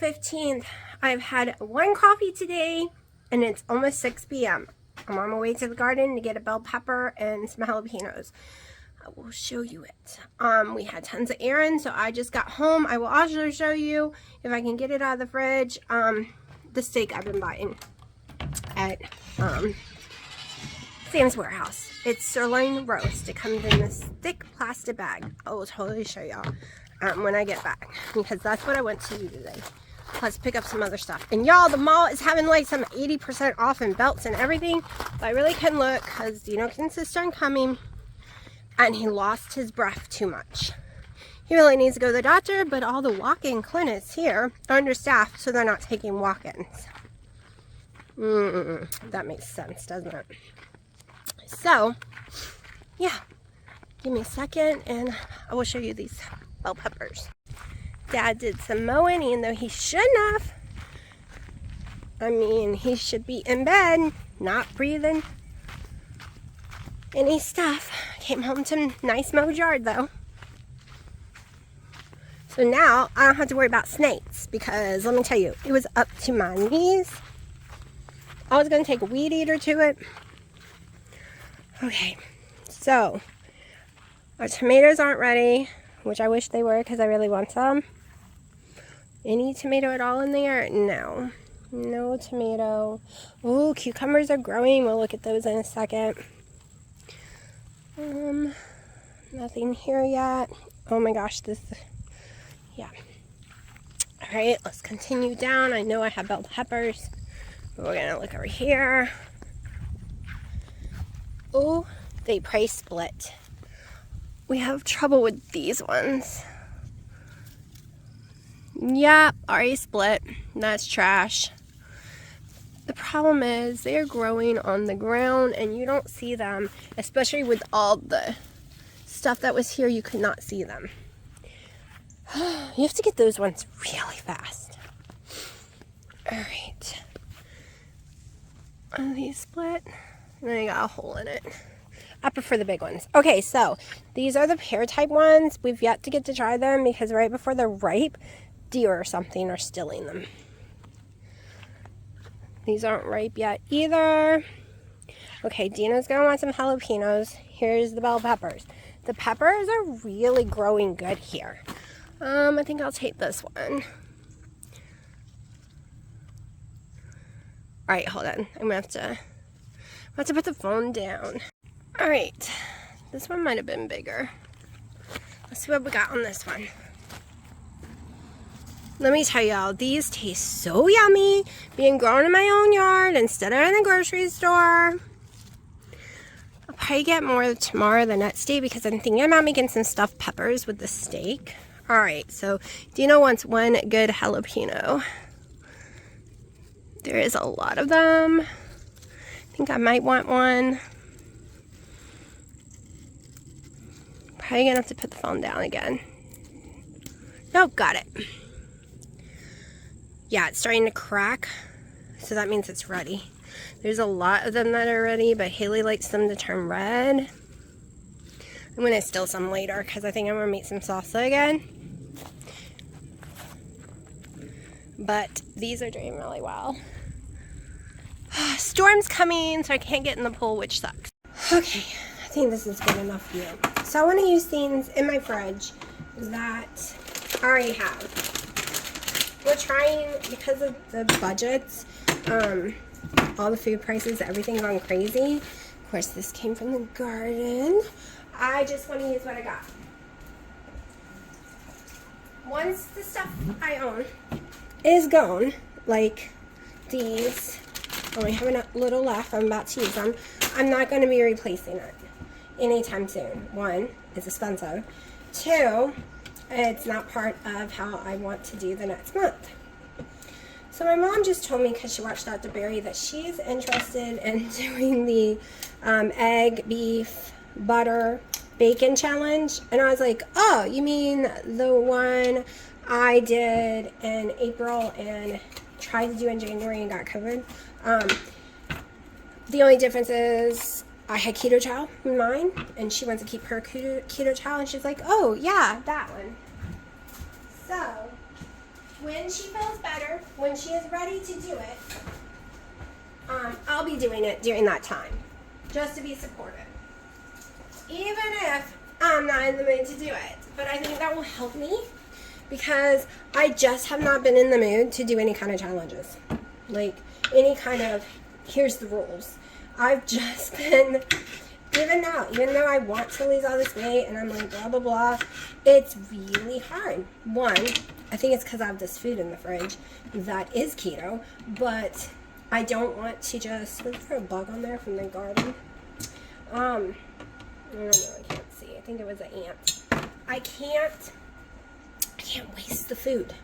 15th. I've had one coffee today and it's almost 6 p.m. I'm on my way to the garden to get a bell pepper and some jalapenos. I will show you it. We had tons of errands, so I just got home. I will also show you, if I can get it out of the fridge, the steak I've been buying at Sam's Warehouse. It's sirloin roast. It comes in this thick plastic bag. I will totally show y'all when I get back, because that's what I went to do today. Plus pick up some other stuff. And y'all, the mall is having like some 80% off in belts and everything. But I really couldn't look because Dino can insist on coming. And he lost his breath too much. He really needs to go to the doctor, but all the walk-in clinics here are understaffed, so they're not taking walk-ins. That makes sense, doesn't it? So, yeah. Give me a second and I will show you these bell peppers. Dad did some mowing, even though he shouldn't have. I mean, he should be in bed, not breathing any stuff. Came home to a nice mowed yard though. So now I don't have to worry about snakes, because let me tell you, it was up to my knees. I was going to take a weed eater to it. Okay, so our tomatoes aren't ready, which I wish they were because I really want some. Any tomato at all in there? No. No tomato. Oh, cucumbers are growing. We'll look at those in a second. Nothing here yet. Oh my gosh, yeah. Alright, let's continue down. I know I have bell peppers, but we're gonna look over here. Oh, they price split. We have trouble with these ones. Yeah, already split. That's trash. The problem is they're growing on the ground and you don't see them, especially with all the stuff that was here. You could not see them. You have to get those ones really fast. Alright. Are these split? And then I got a hole in it. I prefer the big ones. Okay, so these are the pear type ones. We've yet to get to try them because right before they're ripe, deer or something are stealing them. These aren't ripe yet either. Okay, Dina's gonna want some jalapenos. Here's the bell peppers. The peppers are really growing good here. I think I'll take this one. Alright, hold on. I'm gonna have to put the phone down. Alright, this one might have been bigger. Let's see what we got on this one. Let me tell y'all, these taste so yummy, being grown in my own yard instead of in the grocery store. I'll probably get more tomorrow, the next day, because I'm thinking about making some stuffed peppers with the steak. Alright, so Dino wants one good jalapeno. There is a lot of them. I think I might want one. Probably gonna have to put the phone down again. Nope, got it. Yeah, it's starting to crack, so that means it's ready. There's a lot of them that are ready, but Haley likes them to turn red. I'm gonna steal some later because I think I'm gonna make some salsa again. But these are doing really well. Storm's coming, so I can't get in the pool, which sucks. Okay, I think this is good enough for you. So I want to use things in my fridge that I already have. We're trying, because of the budgets, all the food prices, everything's gone crazy. Of course, this came from the garden. I just want to use what I got. Once the stuff I own is gone, like these, I only have a little left, I'm about to use them, I'm not going to be replacing it anytime soon. One, it's expensive. Two, it's not part of how I want to do the next month. So my mom just told me, because she watched Dr. Berry, that she's interested in doing the egg, beef, butter, bacon challenge. And I was like, oh, you mean the one I did in April and tried to do in January and got COVID? The only difference is I had keto chow in mine, and she wants to keep her keto chow, and she's like, oh yeah, that one. So when she feels better, when she is ready to do it, I'll be doing it during that time, just to be supportive. Even if I'm not in the mood to do it. But I think that will help me because I just have not been in the mood to do any kind of challenges. Like any kind of, here's the rules. I've just been, even though I want to lose all this weight and I'm like blah, blah, blah, it's really hard. One, I think it's because I have this food in the fridge that is keto, but I don't want to just, was there a bug on there from the garden? I don't know, I can't see. I think it was an ant. I can't waste the food.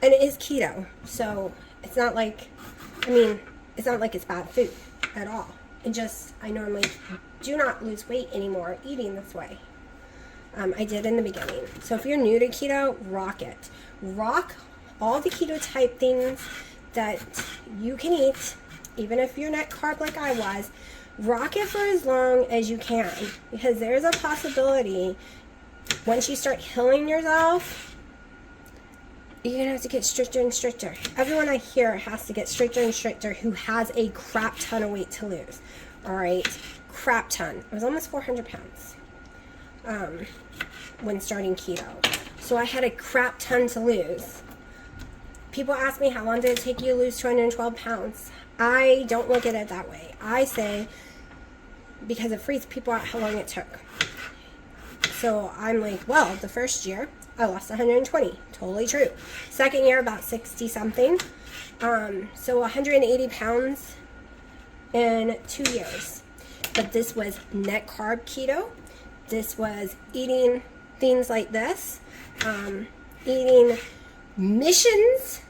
And it is keto, so it's not like, it's not like it's bad food at all. It just, I normally do not lose weight anymore eating this way. I did in the beginning. So if you're new to keto, rock it. Rock all the keto type things that you can eat, even if you're not carb like I was. Rock it for as long as you can, because there's a possibility once you start healing yourself, you're gonna have to get stricter and stricter. Everyone I hear has to get stricter and stricter who has a crap ton of weight to lose. All right, crap ton. I was almost 400 pounds when starting keto, so I had a crap ton to lose. People ask me, how long did it take you to lose 212 pounds? I don't look at it that way. I say, because it freaks people out how long it took. So I'm like, well, the first year I lost 120. Totally true. Second year, about 60 something. So 180 pounds in 2 years. But this was net carb keto. This was eating things like this. Eating missions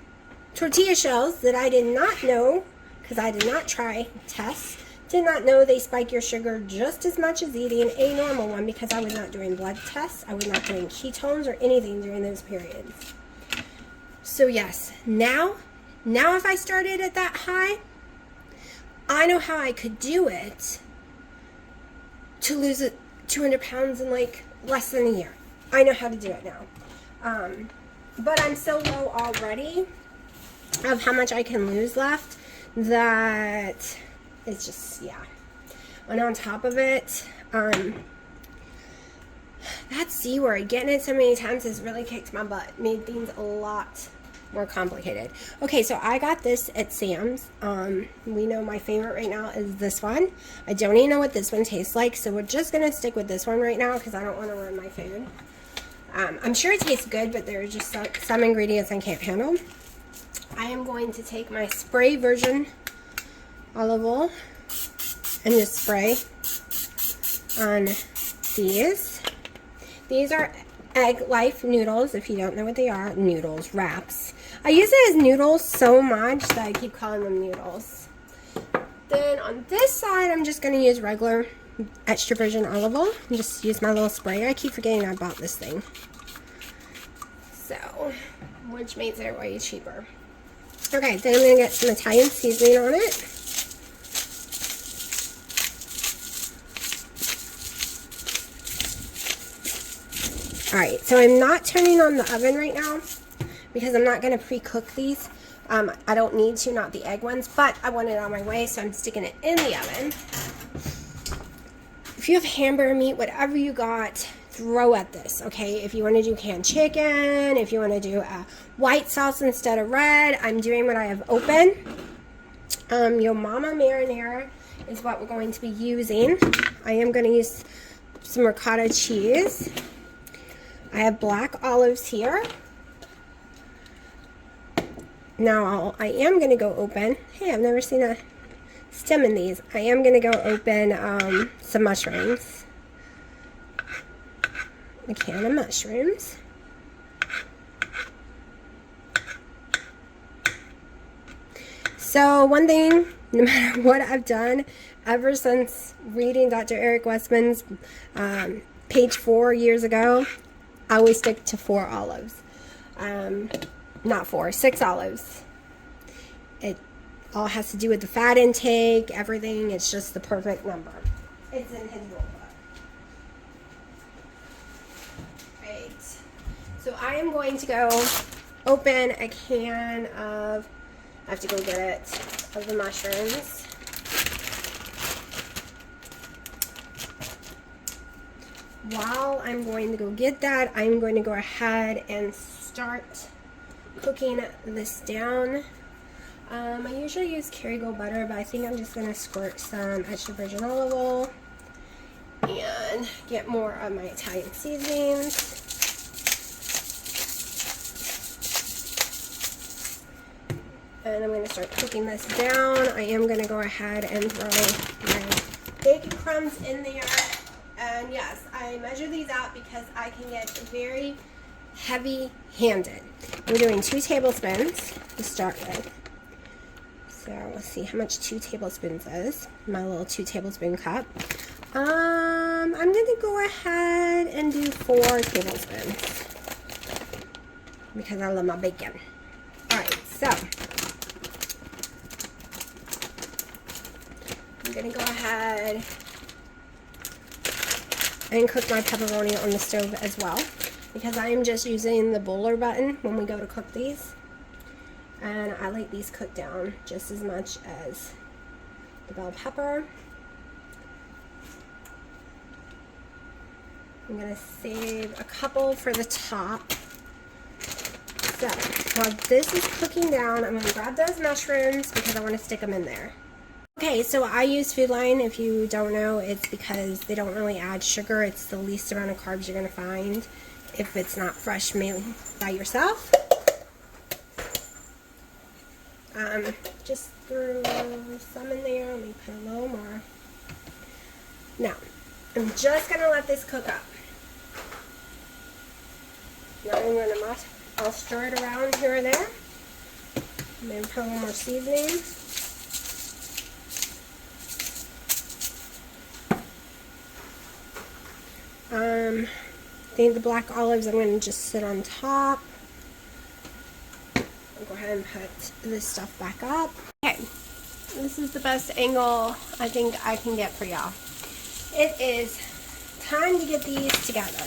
tortilla shells that I did not know, because I did not try tests. Did not know they spike your sugar just as much as eating a normal one, because I was not doing blood tests. I was not doing ketones or anything during those periods. So yes, now if I started at that high, I know how I could do it to lose 200 pounds in like less than a year. I know how to do it now. But I'm so low already of how much I can lose left that it's just, yeah. And on top of it, that C word, getting it so many times has really kicked my butt, made things a lot more complicated. Okay, so I got this at Sam's. We know my favorite right now is this one. I don't even know what this one tastes like, so we're just gonna stick with this one right now because I don't want to ruin my food. I'm sure it tastes good, but there are just some ingredients I can't handle. I am going to take my spray version olive oil and just spray on these. These are Egg Life noodles. If you don't know what they are, noodles, wraps. I use it as noodles so much that I keep calling them noodles. Then on this side, I'm just going to use regular extra virgin olive oil and just use my little sprayer. I keep forgetting I bought this thing. So, which makes it way cheaper. Okay, then I'm going to get some Italian seasoning on it. Alright, so I'm not turning on the oven right now because I'm not going to pre-cook these. I don't need to, not the egg ones, but I want it on my way, so I'm sticking it in the oven. If you have hamburger meat, whatever you got, throw at this, okay? If you want to do canned chicken, if you want to do a white sauce instead of red, I'm doing what I have open. Your Mama marinara is what we're going to be using. I am going to use some ricotta cheese. I have black olives here. Now I am going to go open. Hey, I've never seen a stem in these. I am going to go open some mushrooms. A can of mushrooms. So one thing, no matter what I've done, ever since reading Dr. Eric Westman's page 4 years ago, I always stick to 4 olives. Not 4, 6 olives. It all has to do with the fat intake, everything. It's just the perfect number. It's in his rule book. Right. So I am going to go open a can of, I have to go get it, of the mushrooms. While I'm going to go get that, I'm going to go ahead and start cooking this down. I usually use Kerrygold butter, but I think I'm just going to squirt some extra virgin olive oil and get more of my Italian seasonings. And I'm going to start cooking this down. I am going to go ahead and throw my bacon crumbs in there. And yes, I measure these out because I can get very heavy-handed. We're doing 2 tablespoons to start with. So let's see how much 2 tablespoons is. My little 2 tablespoon cup. I'm going to go ahead and do 4 tablespoons because I love my bacon. Alright, so I'm going to go ahead and cook my pepperoni on the stove as well, because I am just using the bowler button when we go to cook these, and I like these cooked down just as much as the bell pepper. I'm going to save a couple for the top. So while this is cooking down, I'm going to grab those mushrooms because I want to stick them in there. Okay, so I use Food Line. If you don't know, it's because they don't really add sugar. It's the least amount of carbs you're going to find if it's not fresh made by yourself. Just threw some in there. Let me put a little more. Now, I'm just going to let this cook up. Now I'm going to I'll stir it around here and there. And then put a little more seasoning. I think the black olives I'm going to just sit on top. I'll go ahead and put this stuff back up. Okay, this is the best angle I think I can get for y'all. It is time to get these together.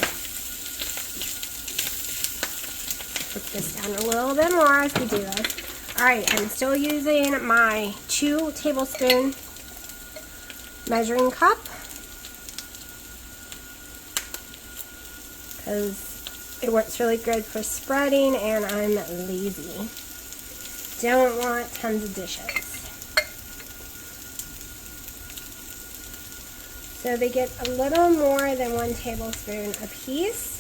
Put this down a little bit more as we do this. Alright, I'm still using my 2 tablespoon measuring cup, because it works really good for spreading and I'm lazy. Don't want tons of dishes. So they get a little more than 1 tablespoon a piece.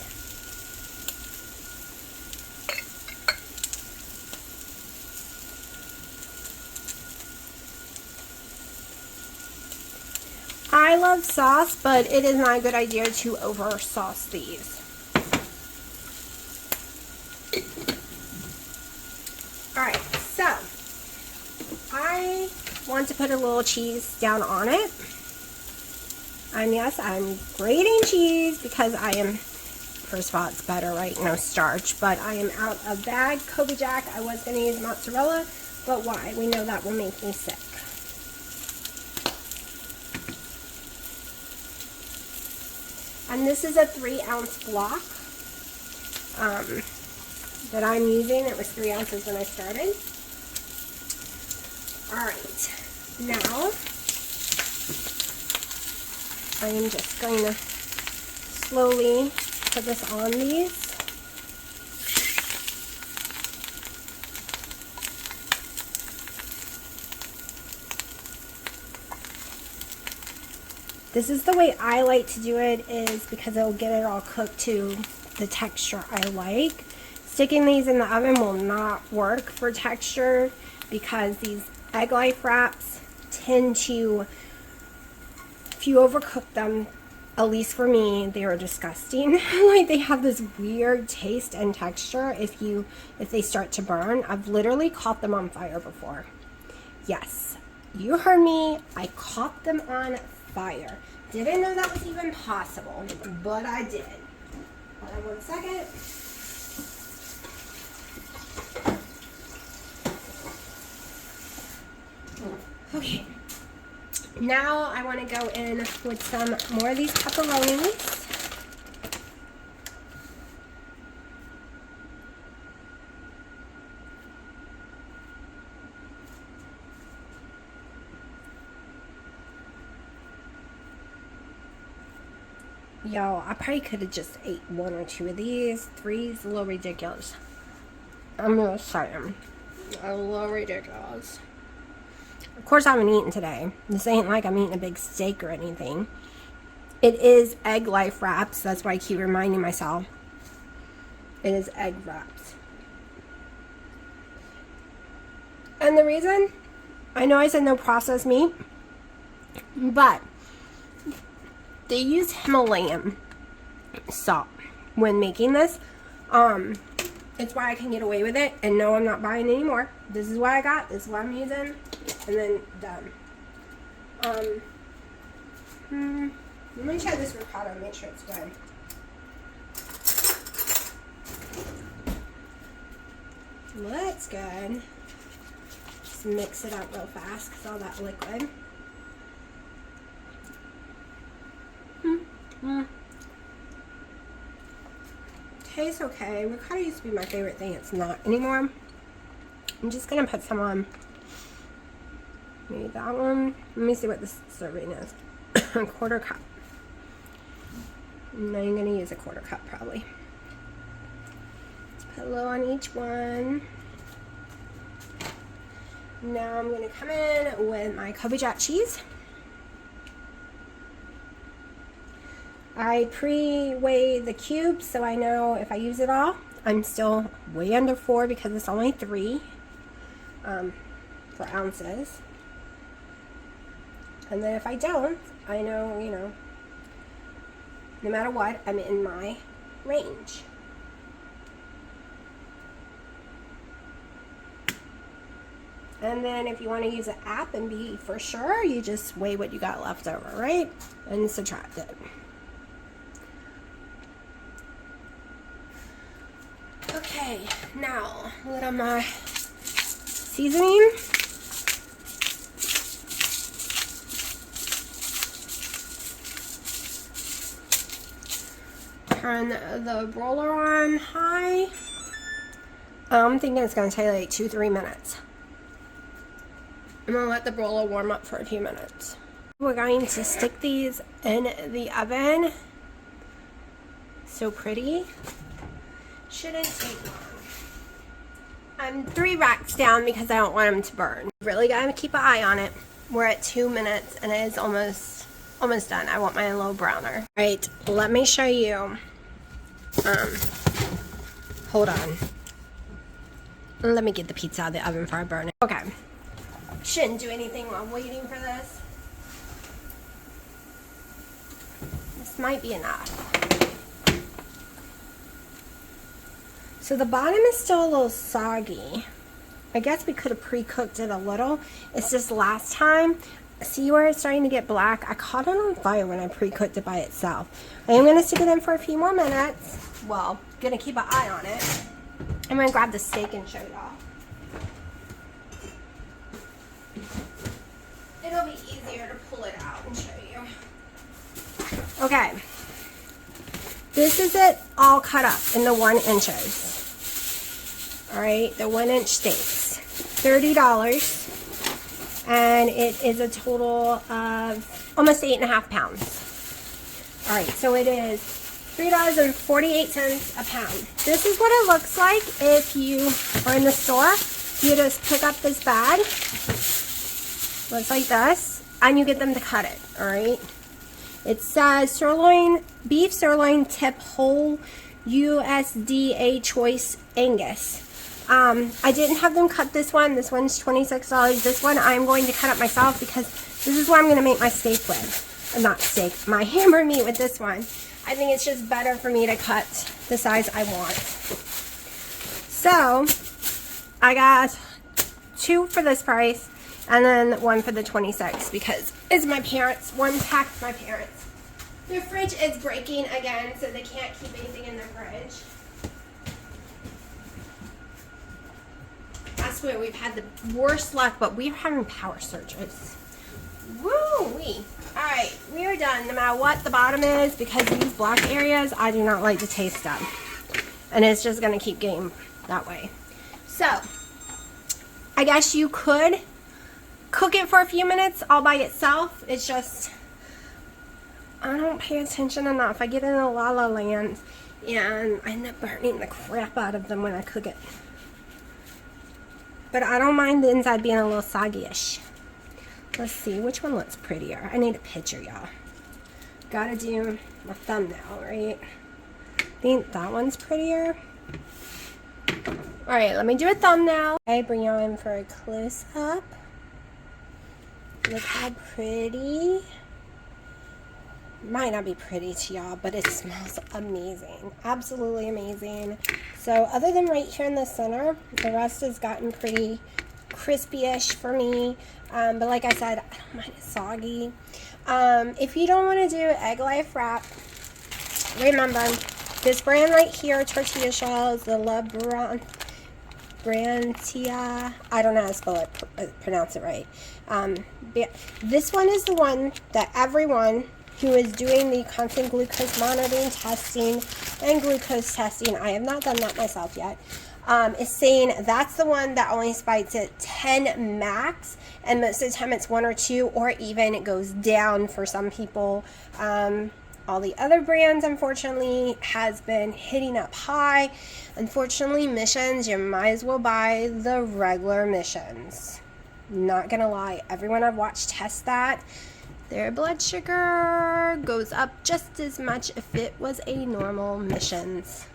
I love sauce, but it is not a good idea to over sauce these. Alright, so I want to put a little cheese down on it. And yes, I'm grating cheese because I am, first of all, it's better, right? No starch. But I am out of bag Kobe Jack. I was going to use mozzarella, but why? We know that will make me sick. And this is a 3-ounce block that I'm using. It was 3 ounces when I started. Alright, now I am just going to slowly put this on these. This is the way I like to do it, is because it'll get it all cooked to the texture I like. Sticking these in the oven will not work for texture because these egg life wraps tend to, if you overcook them, at least for me, they are disgusting. Like, they have this weird taste and texture if they start to burn. I've literally caught them on fire before. Yes, you heard me. I caught them on fire. Didn't know that was even possible, but I did. Hold on 1 second. Okay. Now I want to go in with some more of these pepperonis. Yo, I probably could have just ate 1 or 2 of these. 3 is a little ridiculous. I'm gonna say them. A little ridiculous. Of course, I haven't eaten today. This ain't like I'm eating a big steak or anything. It is egg life wraps. That's why I keep reminding myself. It is egg wraps. And the reason, I know I said no processed meat, but they use Himalayan salt when making this. It's why I can get away with it, and no, I'm not buying anymore. This is what I got, this is what I'm using, and then done. Let me try this ricotta and make sure it's good. Well, that's good. Just mix it up real fast because all that liquid. Tastes okay. Ricotta used to be my favorite thing. It's not anymore. I'm just gonna put some on. Maybe that one. Let me see what this serving is. A 1/4 cup. And I'm gonna use a 1/4 cup probably. Let's put a little on each one. Now I'm gonna come in with my Kobe Jack cheese. I pre-weigh the cubes so I know if I use it all. I'm still way under 4 because it's only 3 for ounces. And then if I don't, I know, you know, no matter what, I'm in my range. And then if you want to use an app and be for sure, you just weigh what you got left over, right? And subtract it. Okay, now a little more seasoning. Turn the roller on high. I'm thinking it's going to take like 2-3 minutes. I'm going to let the broiler warm up for a few minutes. We're going to stick these in the oven. So pretty. Shouldn't take long. I'm 3 racks down because I don't want them to burn. Really got to keep an eye on it. We're at 2 minutes and it is almost done. I want mine a little browner. All right, let me show you. Hold on. Let me get the pizza out of the oven before I burn it. Okay. Shouldn't do anything while waiting for this. This might be enough. So the bottom is still a little soggy. I guess we could have pre-cooked it a little. It's just last time, see where it's starting to get black? I caught it on fire when I pre-cooked it by itself. I am going to stick it in for a few more minutes. Well, going to keep an eye on it. I'm going to grab the steak and show y'all. It'll be easier to pull it out and show you. Okay. This is it all cut up in the 1 inches. Alright, the 1-inch steaks. $30. And it is a total of almost 8.5 pounds. Alright, so it is $3.48 a pound. This is what it looks like if you are in the store. You just pick up this bag. Looks like this. And you get them to cut it. Alright. It says sirloin, beef sirloin tip whole USDA choice Angus. I didn't have them cut this one. This one's $26. This one I'm going to cut up myself because this is what I'm going to make my steak with. Not steak, my hamburger meat with this one. I think it's just better for me to cut the size I want. So, I got 2 for this price and then 1 for the 26 because it's my parents. 1 pack for my parents. Their fridge is breaking again, so they can't keep anything in their fridge. I swear we've had the worst luck, but we're having power surges. Woo-wee. Alright, we are done no matter what the bottom is because these black areas, I do not like the taste of. And it's just going to keep getting that way. So, I guess you could cook it for a few minutes all by itself. It's just, I don't pay attention enough. I get in a la la land and I end up burning the crap out of them when I cook it. But I don't mind the inside being a little soggy-ish. Let's see, which one looks prettier? I need a picture, y'all. Gotta do a thumbnail, right? I think that one's prettier. Alright, let me do a thumbnail. Okay, bring y'all in for a close-up. Look how pretty. Might not be pretty to y'all, but it smells amazing. Absolutely amazing. So other than right here in the center, the rest has gotten pretty crispy-ish for me. But like I said, I don't mind it soggy. If you don't want to do egg life wrap, remember this brand right here, tortilla shells, the La Brantia. I don't know how to spell it, pronounce it right. This one is the one that everyone who is doing the constant glucose monitoring testing and glucose testing, I have not done that myself yet, is saying that's the one that only spikes at 10 max, and most of the time it's 1 or 2, or even it goes down for some people. All the other brands, unfortunately, has been hitting up high. Unfortunately, Missions, you might as well buy the regular Missions. Not gonna lie, everyone I've watched test that, their blood sugar goes up just as much if it was a normal Missions.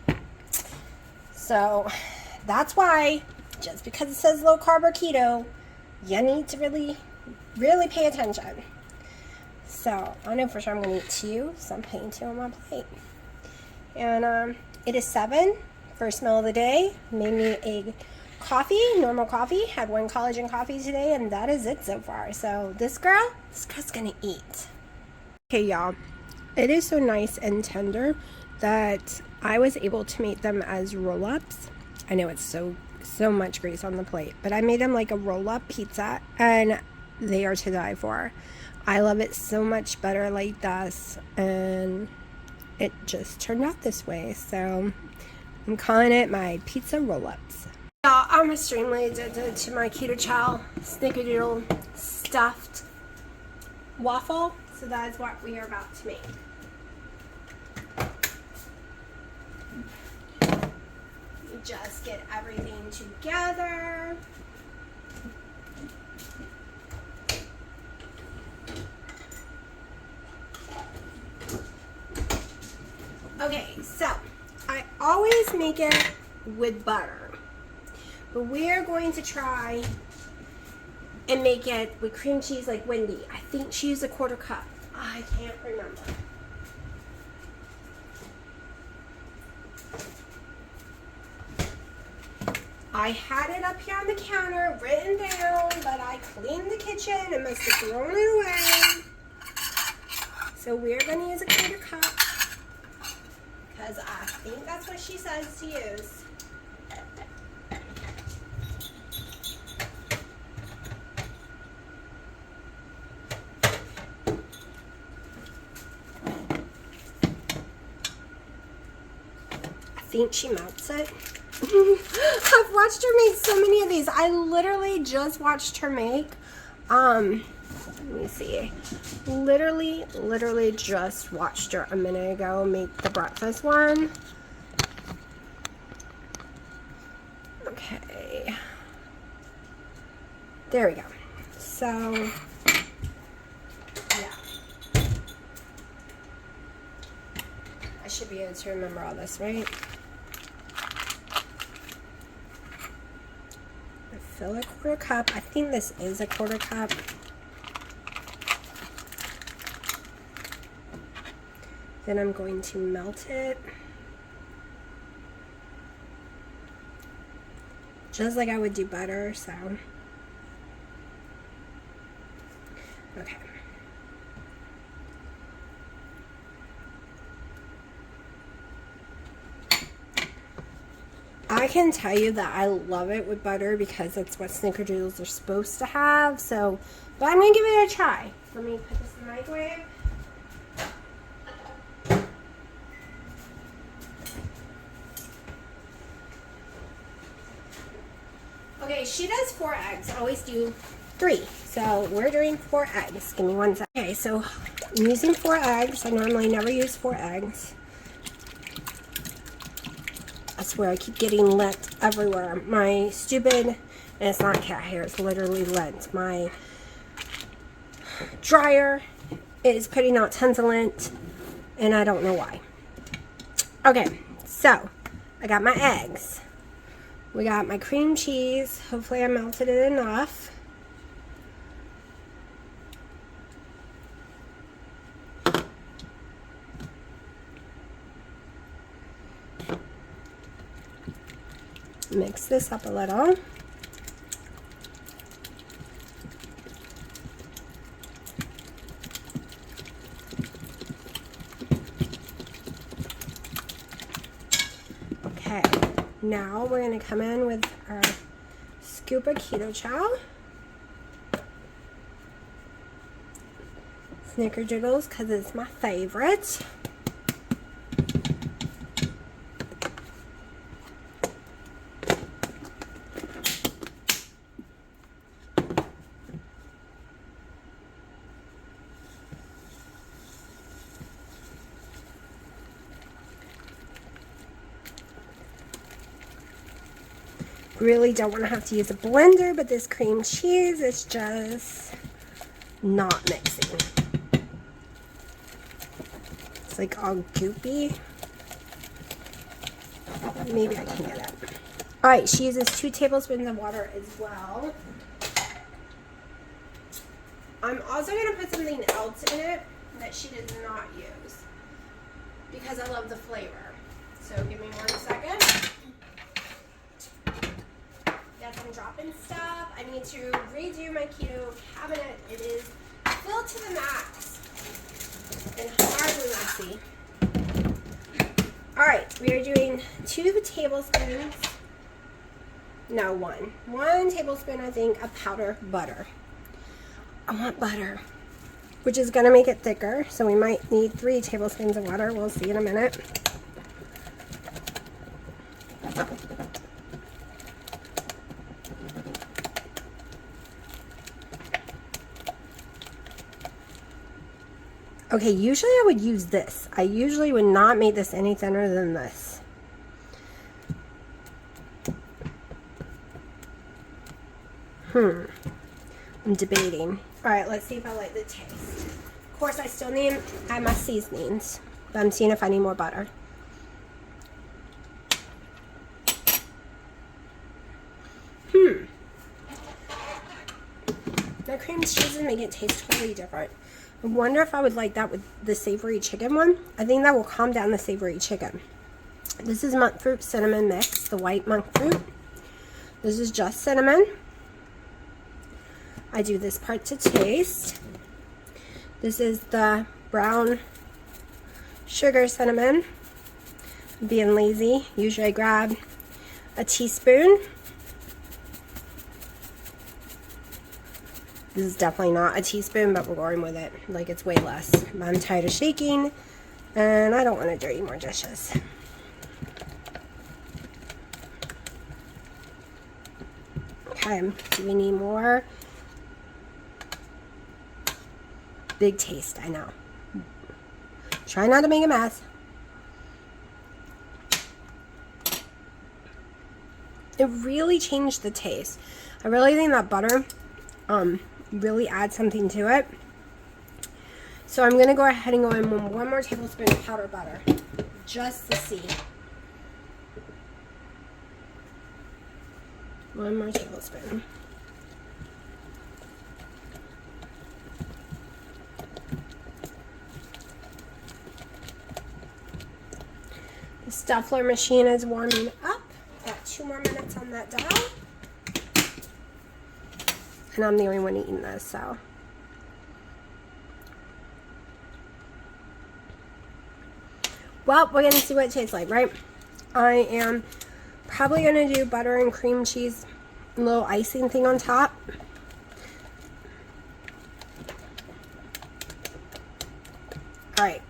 So that's why, just because it says low carb or keto, you need to really pay attention. So I know for sure I'm gonna eat 2, so I'm putting 2 on my plate. And it is 7, first meal of the day. Made me a coffee, normal coffee. Had 1 collagen coffee today, and that is it so far. So this girl's gonna eat. Okay, y'all, it is so nice and tender that I was able to make them as roll-ups. I know it's so much grease on the plate, but I made them like a roll-up pizza, and they are to die for. I love it so much better like this, and it just turned out this way. So I'm calling it my pizza roll-ups. Y'all, I'm extremely addicted to my Keto Chow Snickerdoodle stuffed waffle, so that's what we are about to make. You just get everything together. Okay, so I always make it with butter, but we're going to try and make it with cream cheese like Wendy. I think she used a 1/4 cup. I can't remember. I had it up here on the counter written down, but I cleaned the kitchen and must have thrown it away. So we're going to use a 1/4 cup. Because I think that's what she says to use. I think she melts it. I've watched her make so many of these. I literally just watched her make, let me see. Literally just watched her a minute ago make the breakfast one. Okay. There we go. So, yeah. I should be able to remember all this, right? Fill a 1/4 cup. I think this is a 1/4 cup. Then I'm going to melt it. Just like I would do butter, so. Okay. I can tell you that I love it with butter because that's what snickerdoodles are supposed to have. So, but I'm going to give it a try. Let me put this in the microwave. Okay, she does 4 eggs. I always do 3. So we're doing 4 eggs. Give me 1 second. Okay, so I'm using 4 eggs. I normally never use 4 eggs. I swear I keep getting lint everywhere. My stupid, and it's not cat hair, it's literally lint. My dryer is putting out tons of lint, and I don't know why. Okay, so I got my eggs. We got my cream cheese. Hopefully I melted it enough. Mix this up a little. Okay, now we're going to come in with our scoop of keto chow. Snickerdoodles, because it's my favorite. Really don't want to have to use a blender, but this cream cheese is just not mixing. It's like all goopy. Maybe I can get it. Alright, she uses 2 tablespoons of water as well. I'm also going to put something else in it that she does not use because I love the flavor. So give me 1 second. Yes, I'm dropping stuff. I need to redo my keto cabinet. It is filled to the max and hardly messy. Alright, we are doing 2 tablespoons. No, 1. 1 tablespoon, I think, of powder butter. I want butter, which is going to make it thicker. So we might need 3 tablespoons of water. We'll see in a minute. Okay, usually I would use this. I usually would not make this any thinner than this. I'm debating. Alright, let's see if I like the taste. Of course, I still need to add my seasonings, but I'm seeing if I need more butter. The cream cheese is making it taste totally different. I wonder if I would like that with the savory chicken one. I think that will calm down the savory chicken. This is monk fruit cinnamon mix, the white monk fruit. This is just cinnamon. I do this part to taste. This is the brown sugar cinnamon. I'm being lazy. Usually I grab a teaspoon. This is definitely not a teaspoon, but we're going with it like it's way less. I'm tired of shaking, and I don't want to dirty more dishes. Okay, do we need more? Big taste, I know. Try not to make a mess. It really changed the taste. I really think that butter really adds something to it. So I'm going to go ahead and go in with 1 more tablespoon of powdered butter, just to see. 1 more tablespoon. The Stuffler machine is warming up. Got 2 more minutes on that dial. And I'm the only one eating this, so. Well, we're going to see what it tastes like, right? I am probably going to do butter and cream cheese, a little icing thing on top. Alright.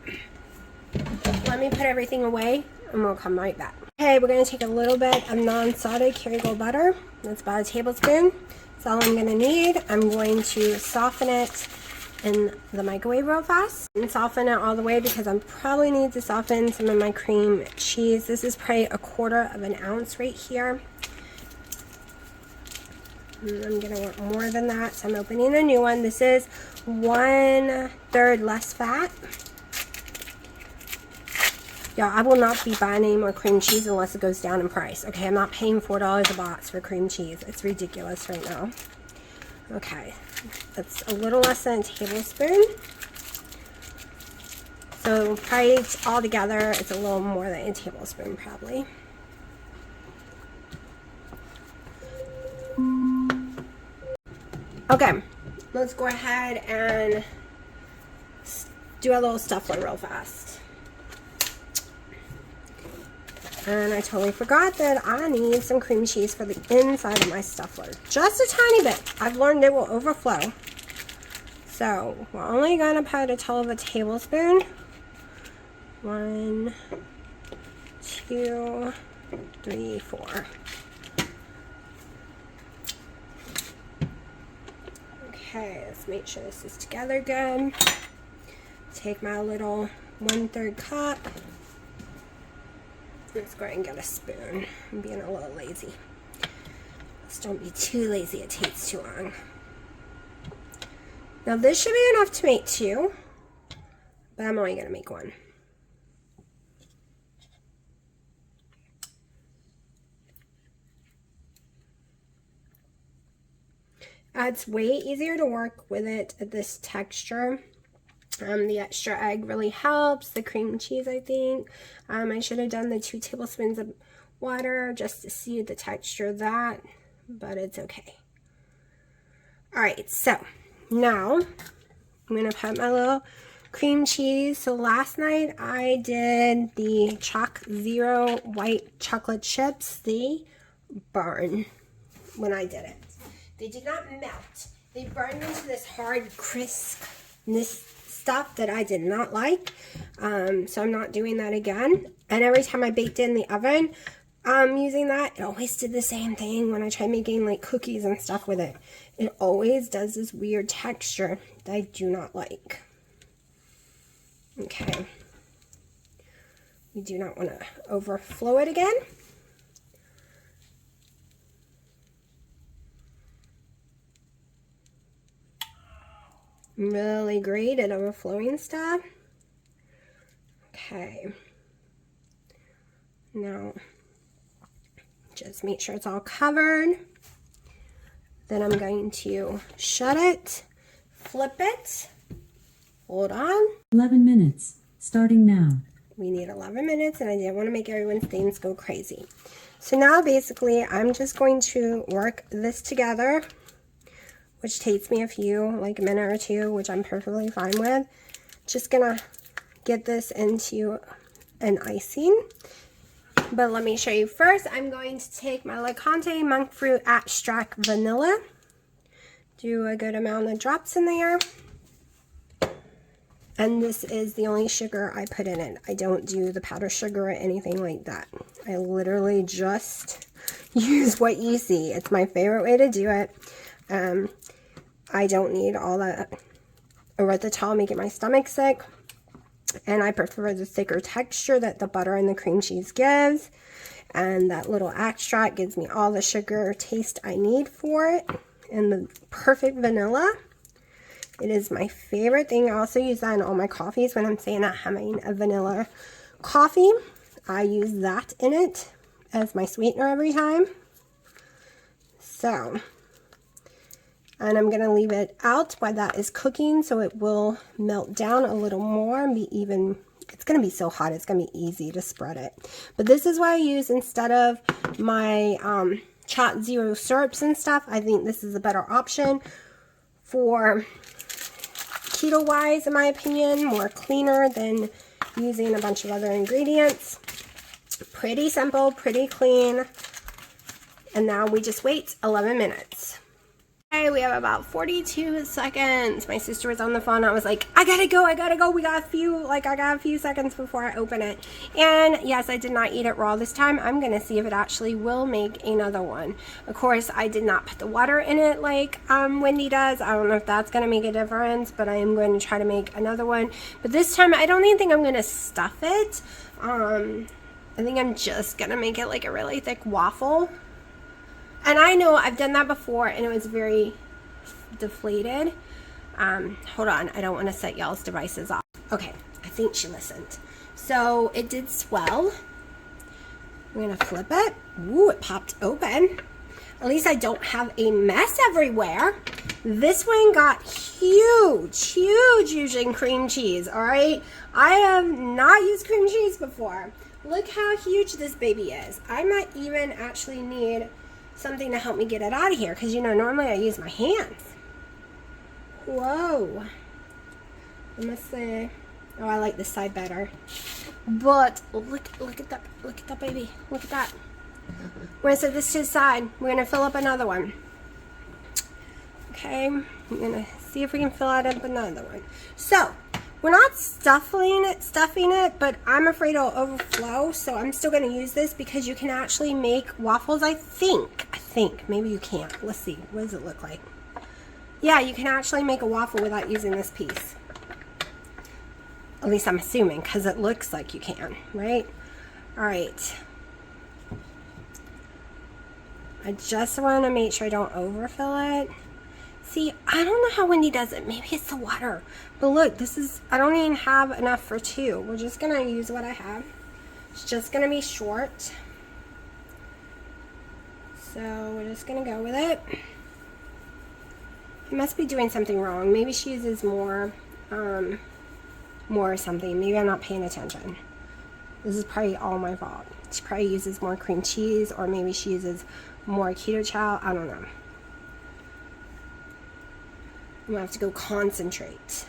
Let me put everything away, and we'll come right back. Okay, we're going to take a little bit of non-sauteed Kerrygold butter. That's about a tablespoon. That's all I'm going to need. I'm going to soften it in the microwave real fast and soften it all the way, because I probably need to soften some of my cream cheese. This is probably 1/4 of an ounce right here. And I'm gonna want more than that, so I'm opening a new one. This is 1/3 less fat. Yeah, I will not be buying any more cream cheese unless it goes down in price. Okay, I'm not paying $4 a box for cream cheese. It's ridiculous right now. Okay, that's a little less than a tablespoon. So probably all together, it's a little more than a tablespoon probably. Okay, let's go ahead and do a little Stuffler real fast. And I totally forgot that I need some cream cheese for the inside of my Stuffler. Just a tiny bit. I've learned it will overflow. So we're only going to put a total of a tablespoon. 1, 2, 3, 4. Okay, let's make sure this is together good. Take my little 1/3 cup. Let's go ahead and get a spoon. I'm being a little lazy. Let's don't be too lazy, it takes too long. Now this should be enough to make 2, but I'm only going to make 1. It's way easier to work with it at this texture. The extra egg really helps. The cream cheese, I think. I should have done the 2 tablespoons of water just to see the texture of that, but it's okay. Alright, so now I'm going to put my little cream cheese. So last night I did the Choc Zero white chocolate chips. They burn when I did it. They did not melt. They burned into this hard crispness stuff that I did not like. So I'm not doing that again. And every time I baked it in the oven, using that, it always did the same thing when I tried making like cookies and stuff with it. It always does this weird texture that I do not like. Okay. We do not want to overflow it again. Really great at overflowing stuff. Okay. Now, just make sure it's all covered. Then I'm going to shut it, flip it. Hold on. 11 minutes, starting now. We need 11 minutes, and I didn't want to make everyone's things go crazy. So now basically, I'm just going to work this together, which takes me like a minute or 2, which I'm perfectly fine with. Just gonna get this into an icing. But let me show you first. I'm going to take my Le Conte Monk Fruit Extract Vanilla. Do a good amount of drops in there. And this is the only sugar I put in it. I don't do the powdered sugar or anything like that. I literally just use what you see. It's my favorite way to do it. I don't need all that erythritol making my stomach sick. And I prefer the thicker texture that the butter and the cream cheese gives. And that little extract gives me all the sugar taste I need for it. And the perfect vanilla. It is my favorite thing. I also use that in all my coffees when I'm saying I'm having a vanilla coffee. I use that in it as my sweetener every time. So, and I'm going to leave it out while that is cooking so it will melt down a little more and be even, it's going to be so hot it's going to be easy to spread it. But this is what I use instead of my Choc Zero syrups and stuff. I think this is a better option for keto wise, in my opinion, more cleaner than using a bunch of other ingredients. Pretty simple, pretty clean. And now we just wait 11 minutes. Okay, we have about 42 seconds. My sister was on the phone. I was like, I gotta go. I got a few seconds before I open it. And yes, I did not eat it raw this time. I'm gonna see if it actually will make another one. Of course, I did not put the water in it like Wendy does. I don't know if that's gonna make a difference, but I am going to try to make another one. But this time, I don't even think I'm gonna stuff it. I think I'm just gonna make it like a really thick waffle. And I know I've done that before and it was very deflated. Hold on, I don't want to set y'all's devices off. Okay, I think she listened. So it did swell. I'm gonna flip it. Ooh, it popped open. At least I don't have a mess everywhere. This one got huge using cream cheese, all right? I have not used cream cheese before. Look how huge this baby is. I might even actually need something to help me get it out of here, because you know normally I use my hands. Whoa. I must say, oh, I like this side better. But look at that baby. Look at that. We're gonna set this to the side. We're gonna fill up another one. Okay, I'm gonna see if we can fill out up another one. So we're not stuffing it, but I'm afraid it'll overflow, so I'm still going to use this because you can actually make waffles, I think. Maybe you can't. Let's see. What does it look like? Yeah, you can actually make a waffle without using this piece. At least I'm assuming, because it looks like you can, right? All right. I just want to make sure I don't overfill it. See, I don't know how Wendy does it. Maybe it's the water. But look, I don't even have enough for two. We're just going to use what I have. It's just going to be short. So we're just going to go with it. I must be doing something wrong. Maybe she uses more or something. Maybe I'm not paying attention. This is probably all my fault. She probably uses more cream cheese, or maybe she uses more keto chow. I don't know. I'm gonna have to go concentrate.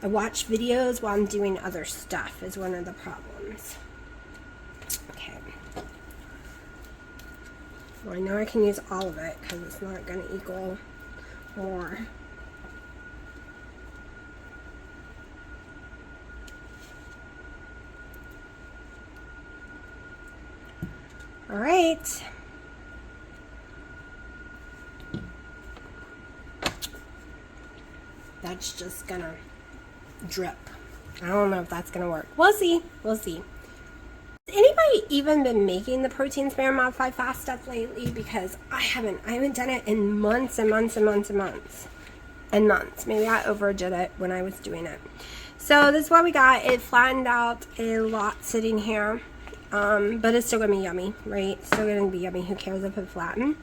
I watch videos while I'm doing other stuff is one of the problems. Okay. Well, I know I can use all of it because it's not gonna equal more. All right. That's just gonna drip. I don't know if that's gonna work. We'll see. We'll see. Has anybody even been making the protein spare modified fast stuff lately? Because I haven't done it in months and months and months and months and months. Maybe I overdid it when I was doing it. So this is what we got. It flattened out a lot sitting here, but it's still gonna be yummy, right? Still gonna be yummy. Who cares if it flattened?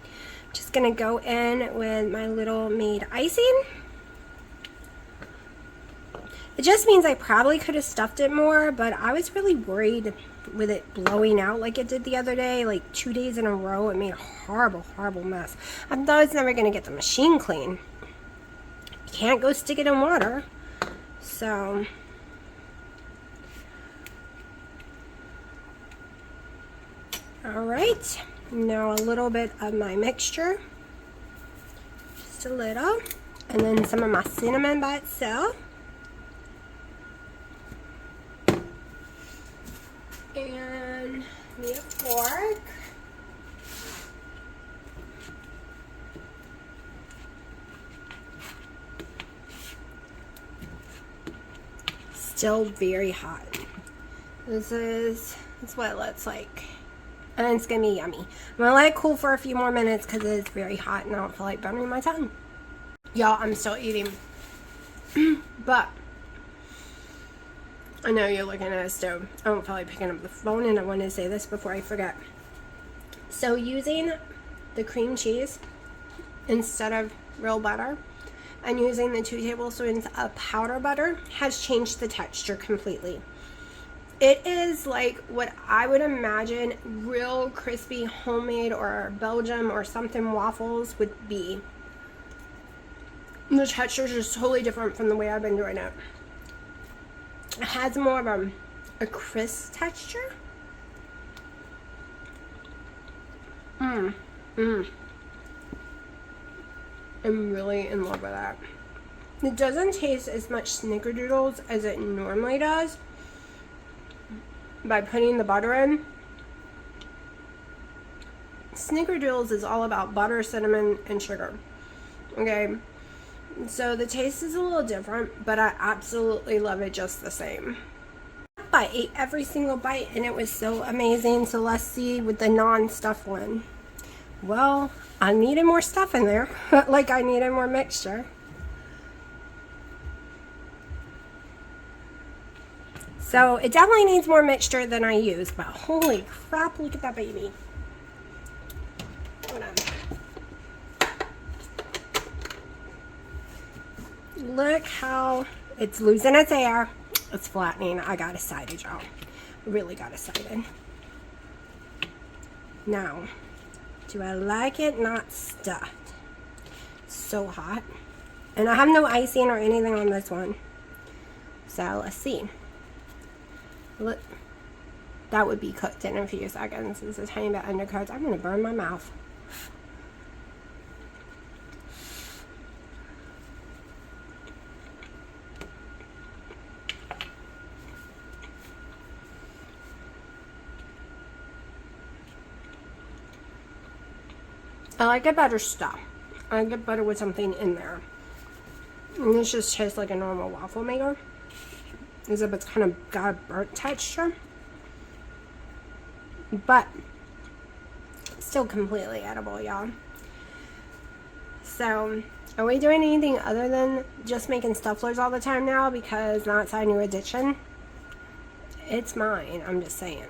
Just gonna go in with my little made icing. It just means I probably could have stuffed it more, but I was really worried with it blowing out like it did the other day, like 2 days in a row. It made a horrible, horrible mess. I thought I was never going to get the machine clean. You can't go stick it in water. So, all right. Now a little bit of my mixture. Just a little. And then some of my cinnamon by itself. And me a fork. Still very hot. This is what it looks like. And it's gonna be yummy. I'm gonna let it cool for a few more minutes because it is very hot and I don't feel like burning my tongue. Y'all, I'm still eating. But I know you're looking at a stove. I don't feel like picking up the phone, and I want to say this before I forget. So using the cream cheese instead of real butter and using the 2 tablespoons of powder butter has changed the texture completely. It is like what I would imagine real crispy homemade or Belgium or something waffles would be. The texture is just totally different from the way I've been doing it. It has more of a crisp texture. I'm really in love with that. It doesn't taste as much snickerdoodles as it normally does by putting the butter in. Snickerdoodles is all about butter, cinnamon, and sugar. Okay, so the taste is a little different, but I absolutely love it just the same. I ate every single bite and it was so amazing. So let's see with the non-stuff one. Well, I needed more stuff in there. Like I needed more mixture. So it definitely needs more mixture than I use, but holy crap, look at that baby. Hold on. Look how it's losing its air. It's flattening. I got excited, y'all. Really got excited. Now, do I like it not stuffed? So hot. And I have no icing or anything on this one. So let's see. Look, that would be cooked in a few seconds. It's a tiny bit undercooked. I'm gonna burn my mouth. I like it better stuffed. I like it better with something in there. And this just tastes like a normal waffle maker. As if it's kind of got a burnt texture. But still completely edible, y'all. So, are we doing anything other than just making Stufflers all the time now? Because now it's our new addiction. It's mine, I'm just saying.